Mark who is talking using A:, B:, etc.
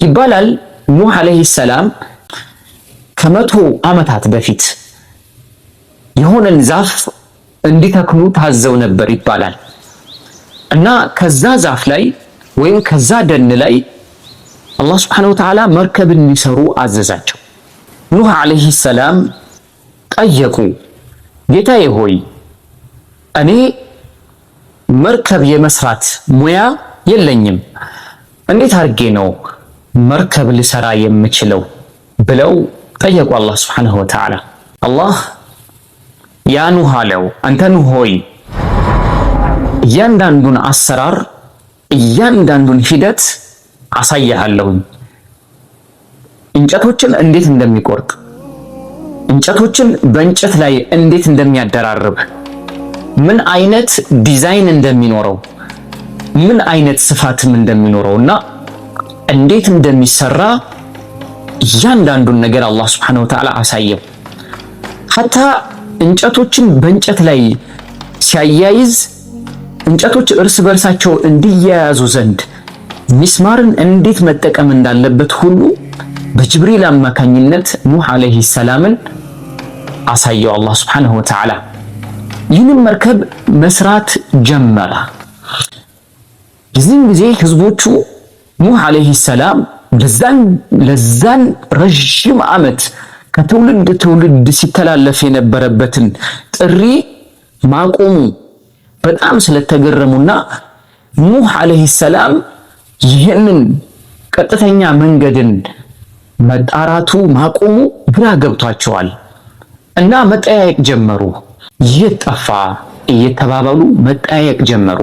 A: ይባላል ኑህ አለይሂ ሰላም ከ100 ዓመታት በፊት የሆነን ዛፍ እንዲተክሉ ታዘው ነበር ይባላል እና ከዛ ዛፍ ላይ ወይም ከዛ ደን ላይ አላህ Subhanahu Wa Ta'ala መርከብን እንዲሰሩ አዘዛቸው። ኑህ አለይሂ ሰላም ጠየቁ፣ ጌታዬ ሆይ እኔ መርከብ የመስራት ሙያ የለኝም፣ እንዴት አድርጌ ነው መርከብ ልሰራ የምችለው ብለው ጠየቁ አላህ Subhanahu Wa Ta'ala። አላህ ያ ኑህ አለው፣ አንተ ኑህ ሆይ እያንዳንዱን አሰራር እያንዳንዱን ሂደት አሳያለሁ። እንጨቶችን እንዴት እንደሚቆርጥ፣ እንጨቶችን በእንጨት ላይ እንዴት እንደሚያደራርብ፣ ምን አይነት ዲዛይን እንደሚኖረው፣ ምን አይነት ስፋትም እንደሚኖረውና እንዴት እንደሚሰራ እያንዳንዱን ነገር አላህ Subhanahu Wa Ta'ala አሳየው። ሐታ እንጨቶችን በእንጨት ላይ ሲያያይዝ እንጨቶች እርስ በርሳቸው እንዲያያዙ ዘንድ ሚስማርን እንዴት መጠቀም እንዳለበት ሁሉ በጅብሪል አማካኝነት ኑህ አለይሂ ሰላምን አሳየው አላህ Subhanahu Wa Ta'ala። ይህንን መርከብ መስራት ጀመረ። የዚህን ጊዜ ህዝቦቹ ኑህ አለይሂ ሰላም ለዛን ረጅም ዓመት ከትውልድ ትውልድ ሲተላለፍ የነበረበትን ጥሪ ማቆሙ በጣም ስለተገረሙና ኑህ አለይሂ ሰላም ይህንን ቀጥተኛ መንገድን መጣራቱ ማቆሙ ግራ ገብቷቸዋል እና መጠያየቅ ጀመሩ። የት ጠፋ እየተባባሉ መጠያየቅ ጀመሩ።